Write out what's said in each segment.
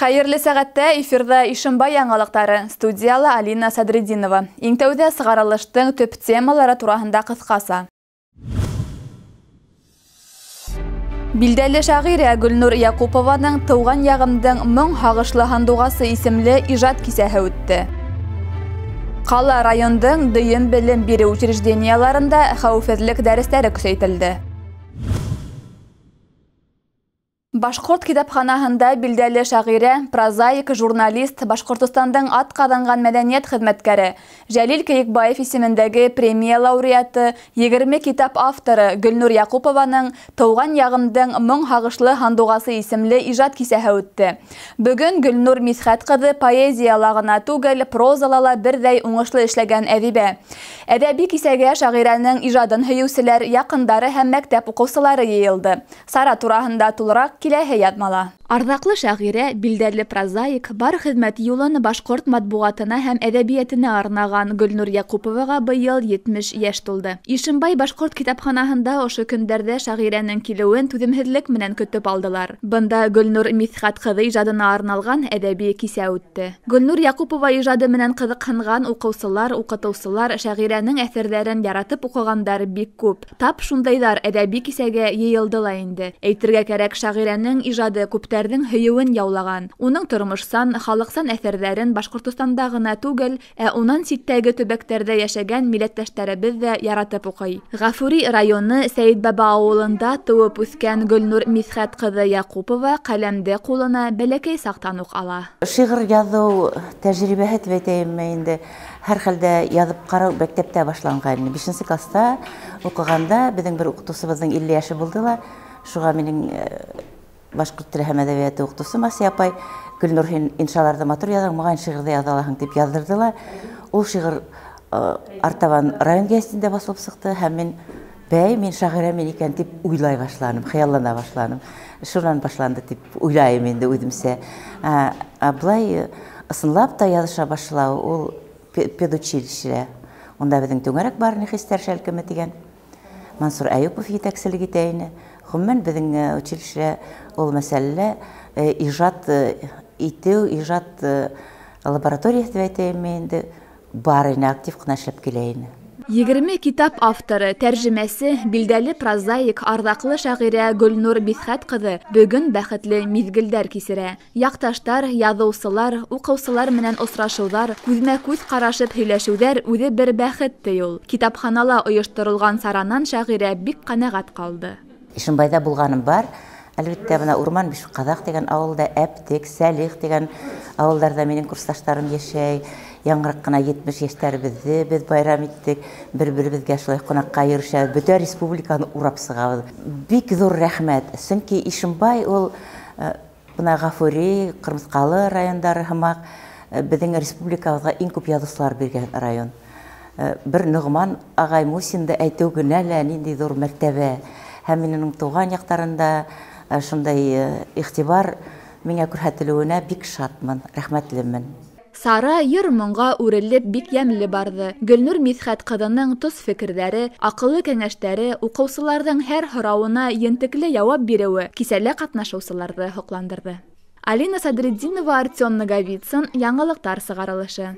Хәерле сәгатьтә эфирда Ишембай яңалыктары, студиялы Алина Садридинова. Иң тәүдә сыгарылыштың төп темалары турында кыскаса. Билдәле шагыйрә Гөлнур Якупованың «Тыуган ягымдың моң һагышлы һандугасы» исемле иҗат кисәһе үтте. Кала райондың дөйем белем бирү учрежденияларында хәвефсезлек дәресләре көсәйтелде. Башкорт китапханаһында билдәле шагыйрә, прозаик, журналист, Башкортостандың атказанган мәдәният хезмәткәре, Җәлил Кәекбаев исемендәге премия лауреаты, 20 китап авторы Гөлнур Якупованың «Тыуган ягымдың моң һагышлы һандугасы» исемле иҗат кисәһе үтте. Бүген Гөлнур Мисхәт кызы поэзияла гына түгел, прозала ла бердәй уңышлы эшләгән әдибә. Әдәби кисәгә шагыйрәнең иҗадын һөючеләр, якындары һәм мәктәп укучылары йыелды. Сара турында тулырак киләһе язмала. Ардаклы шагыйрә, билдәле прозаик, бар хезмәт юлын башкорт матбугатына һәм әдәбиятына арнаган Гөлнур Якуповага быел 70 яшь тулды. Ишембай башкорт китапханаһында ошо көндәрдә шагыйрәнең килүен түземһезлек менән көтеп алдылар. Бында Гөлнур Мисхәт кызы иҗадына арналган әдәби кисә үтте. Гөлнур Якупова иҗады менән кызыккан укучылар, укытучылар шагыйрәнең әсәрләрен яратып укыгандар бик күп. Тап шундайлар әдәби кисәгә йыелды ла инде. Әйтергә кирәк, шагыйрәнең иҗады күптәрнең һөюен яулаган. Уның тормышсан, халыксан әсәрләрен Башкортостанда гына түгел, унан ситтәге төбәктәрдә яшәгән милләттәшләребез дә яратып укый. Гафури районы Сәйетбаба авылында туып үскән Гөлнур Мисхәт кызы Якупова каләмде кулына бәләкәй сактан ук ала. Шигырь язу тәҗрибәһе әйтәм инде. Һәр хәлдә язып карау мәктәптә башланган. 5нче класста укыганда безнең бер укытучыбызның 50 яшы булдыла. Шуга минем башкорт теле һәм әдәбияты укытучым Асия апай Гөлнур иншаларда матур язаң, маған шигырьдә яза алаһың дип яздырдылар. Ул шигырь артабан район гәзитендә басылып сыкты һәм мин шагыйрә мен икән дип уйлай башланым, хыяллана башланым. Шуннан башланды дип уйлайм инде үземсә. Булай ысынлап та языша башлау ул педучилище. Онда безнең түңәрәк бар Нихистәр шәлкеме дигән Мансур Әюпов итәкчелек итә иде. Гомумән безнең училище ул мәсьәлә иҗат итү, иҗат лабораториясе дип әйтәм инде бар иде, актив кына эшләп килә иде. 20 китап авторы, тәрҗемәсе, билдәле прозаик, ардаклы шагыйрә Гөлнур Мисхәт кызы бүген бәхетле мизгелдәр кисерә. Якташтар, язучылар, укучылар менән очрашулар, күзмә-күз карашып һөйләшүләр үзе бер бәхет ул. Китапханала оештырылган саранан шагыйрә бик канәгать калды. Ишембайда булганым бар. Әлбәттә, бына Урман Бишкадак дигән авылда, Әптек, Сәлих дигән авылларда минем курсташларым яшәй. Яңгырак кына 70 яшьләребезне без байрам иттек. Бер-беребезгә шулай кунакка йөршәбез. Бөтен республиканы урап сыгабыз. Бик зур рәхмәт. Чөнки Ишембай ул бына Гафури, Кырмыскалы райондары һәм безнең республикабызга иң күп язучылар биргән район. Бер Нугман агай Мусинда әйтү генә лә нинди зур мәртәбә. Һәм минем туган яктарында шундай игътибар миңа күрһәтелүенә бик шатмын, рәхмәтлемен. Сара йыр-моңга үрелеп бик ямьле барды. Гөлнур Мисхәт кызының тус фикерләре, акыллы кәңәшләре, укучыларның һәр һорауына ентекле җавап бирүе кисәлә катнашучыларны хокландырды. Алина Садридинова, Артем Наговицын, яңалыктар сыгарылышы.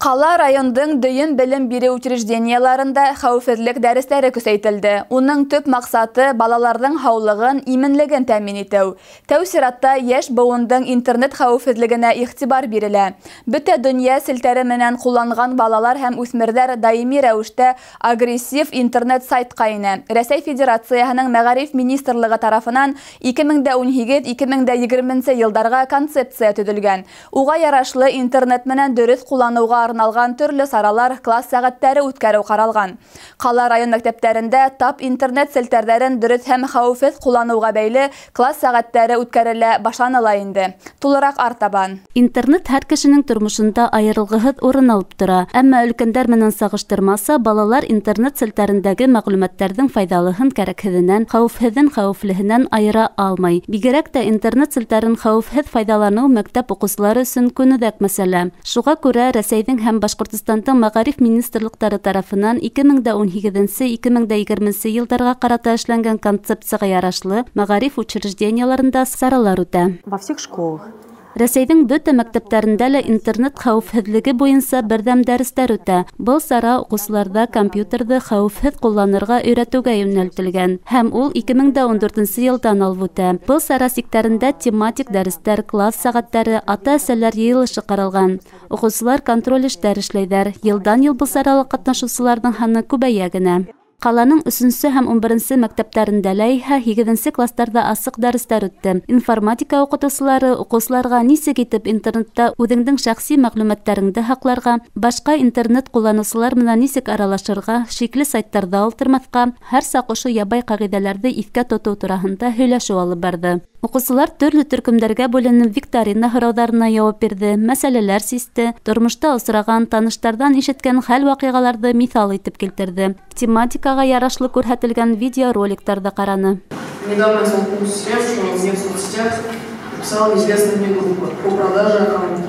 Кала райондың дөйем белем бирү учрежденияларында хәвефсезлек дәресләре көсәйтелде. Уның төп максаты балаларның һаулыгын, иминлеген тәэмин итү. Тәү сиратта яшь буындың интернет хәвефсезлегенә игътибар бирелә. Бөтә дөнья селтәре менән кулланган балалар һәм үсмерләр даими рәвештә агрессив интернет сайтка инә. Рәсәй Федерациясының Мәгариф министрлыгы тарафынан 2018-2020 елларга концепция төзелгән. Уга ярашлы интернет менән дөрес куллануга арналган төрле саралар, класс сәгатьләре үткәрү каралган. Кала район мәктәпләрендә тап интернет селтәрләрен дөрес һәм хәвефсез куллануга бәйле класс сәгатьләре үткәрелә башланыла инде. Тулырак артабан. Интернет һәр кешенең тормышында аерылгыһыз урын алып тора. Әмма өлкәннәр менән сагыштырмаса, балалар интернет селтәрендәге мәгълүматларның файдалыһын кәрәкһеҙенән, хәвефһеҙен хәвефлеһенән айыра алмай. Бигерәк тә интернет селтәрен хәвефһеҙ файдаланыу мәктәп укучылары өсөн күнүҙәк мәсьәлә. Шуға күрә Рәсәйҙең һәм Башкортостандың Мәгариф министрлыктары тарафынан 2018-2020 елларга карата эшләнгән концепцияга ярашлы мәгариф учрежденияларында саралар үтә. Во всех школах. Рәсәйдең бөтә мәктәпләрендә лә интернет хәвефһезлеге буенча бердәм дәресләр үтә. Был сара укучыларда компьютерды хәвефһез кулланырга өйрәтүгә юнәлтелгән һәм ул 2014 елдан алып үтә. Был сара сектарында тематик дәресләр, класс сәгатьләре, ата-әсәләр йыелышы каралган. Укучылар контроль эшләр эшләйләр. Елдан-ел был саралык катнашучыларның саны күбәя генә. Қаланың 3 һәм 11 мәктәпләрендә ләйһә 8 классларда асык дәресләр үтте. Информатика укытучылары укучыларга ничек итеп интернетта үзеңнең шәхси мәгълүматларыңды һакларга, башка интернет кулланучылар менән ничек аралашырга, шикле сайтларда утырмаска, һәр сак ошо ябай кагыйдәләрне искә тоту турында һөйләшү алып барды. Укучылар төрле төркемнәргә бүленеп викторина һораударына яуап бирде, мәсьәләләр систе, тормышта осраган, таныштардан ишеткән хәл вакыйгаларны мисал итеп килтерде. Тематикага ярашлы күрһәтелгән видеороликтарда караны. Недавно столкнулся с тем, что мне в соцсетях написала неизвестная мне группа по продаже аккаунта.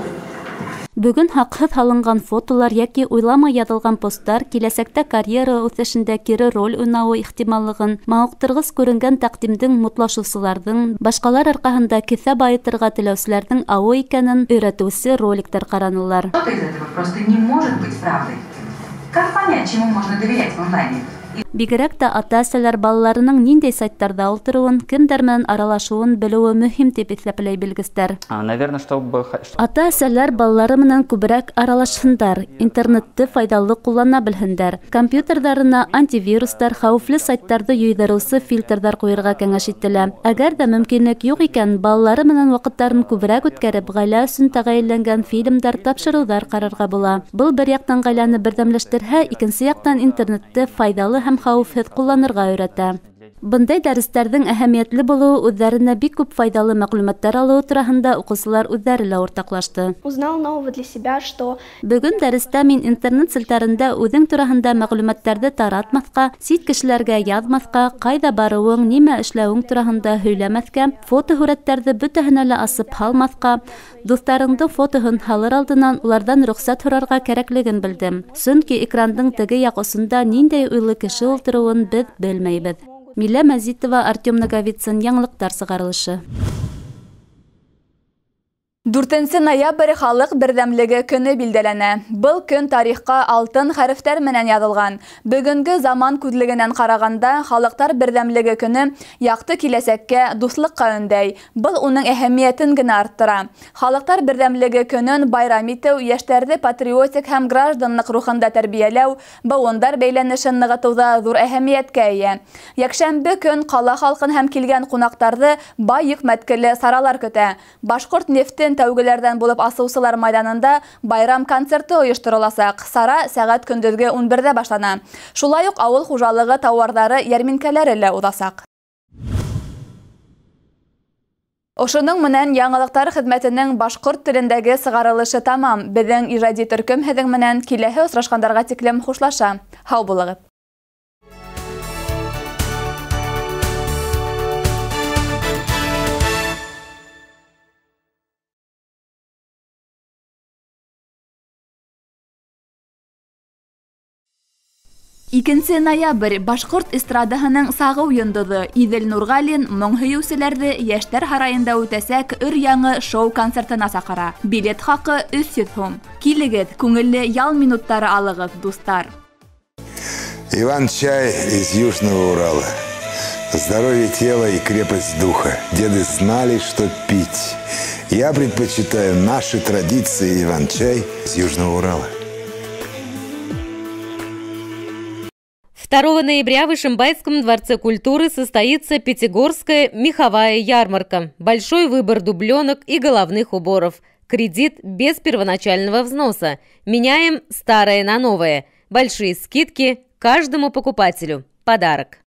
Бүген хакһыз һалынган фотолар яки уйлама язылган посттар киләсәктә карьера үсешендә кире роль уйнауы ихтималлыгын, мавыктыргыс күренгән тәкъдимдең мутлашучыларның, башкалар аркаһында кисә байытырга теләүчеләрнең авы икәнен өйрәтүче роликтар каранылар. Что-то из этого просто не может быть правдой. Как понять, чему можно доверять в онлайне? Бигрәк тә ата-әсәләр балаларының ниндәй сайттарда утыруын, кемдәр менән аралашуын белүе мөһим дип исәпләй белгечләр. Наверное, чтобы Ата-әсәләр балалары менән күбрәк аралашһындар, интернетты файдалы куллана белһендәр. Компьютерларына антивирустар, хәвефле сайттарда юйдырыусы фильтрдар куярга кәңәш ителә. Әгәр дә мөмкинлек юк икән, балалары менән вакытларын күбрәк үткәреп, гаилә өчен тәгаенләнгән фильмдар, тапшырулар карарга була. Был бер яктан гаиләне бердәмләштерһә, икенче яктан интернетты файдалы һәм хәвефһез кулланырга өйрәтә. Бындай дәресләрнең әһәмиятле булуы үзләренә бик күп файдалы мәгълүматлар алу турында укучылар үзләре лә уртаклашты. Узнал нового для себя, что Бүген дәрестә мин интернет селтәрендә үзең турында мәгълүматларны таратмаска, сит кешеләргә язмаска, кайда баруың, нимә эшләүең турында һөйләмәскә, фото-һүрәтләрне бөтәһенә лә асып һалмаска, дусларыңның фотоһын һалыр алдыннан улардан рөхсәт һорарга кирәклеген белдем. Чөнки экрандың теге як осында ниндәй уйлы кеше утыруын без белмәйбез. Милә Мәзитова, Артем Наговицын, яңлыктар сыгарылышы. 4 ноябрь халык бердәмлеге көне билдәләнә. Был көн тарихка алтын хәрефтәр менән язылган. Бүгенге заман күзлегеннән караганда халыктар бердәмлеге көне якты киләсәккә, дуслыкка өндәй. Был уның әһәмиятен генә арттыра. Халыктар бердәмлеге көнен байрам итү, яшьләрне патриотик һәм гражданлык рухында тәрбияләү, бауындар бәйләнешен ныгытуда зур әһәмияткә ия. Якшәмбе көн кала халкын һәм килгән кунакларны бай йөкмәткеле саралар көтә. Башкорт нефтен тәүгеләрдән булып асыусылар майданында байрам концерты оештырыласак. Сара сәгать көндезге 11-дә башлана. Шулай ук авыл хуҗалыгы товарлары ярминкәләре лә узасак. Ошының менән яңалыктар хезмәтенең башкорт телендәге сыгарылышы тамам. Безнең иҗади төркем һеҙҙең менән киләһе осрашкандарга тиклем хушлаша. Һау булыгыз. Икенче ноябрь башкорт эстрадаһының сагыу йондоҙо Иҙел Нурғалин моң һөйөүселәрҙе Йәштәр һарайында үтәсәк өр-яңы шоу-концертына саҡыра. Билет хаҡы 300 һум. Килегеҙ, күңелле ял минуттары алығыҙ, дуҫтар. Иван-чай из Южного Урала. Здоровье тела и крепость духа. Деды знали, что пить. Я предпочитаю наши традиции Иван-чай из Южного Урала. 2 ноября в Ишимбайском дворце культуры состоится Пятигорская меховая ярмарка. Большой выбор дубленок и головных уборов. Кредит без первоначального взноса. Меняем старое на новое. Большие скидки каждому покупателю. Подарок.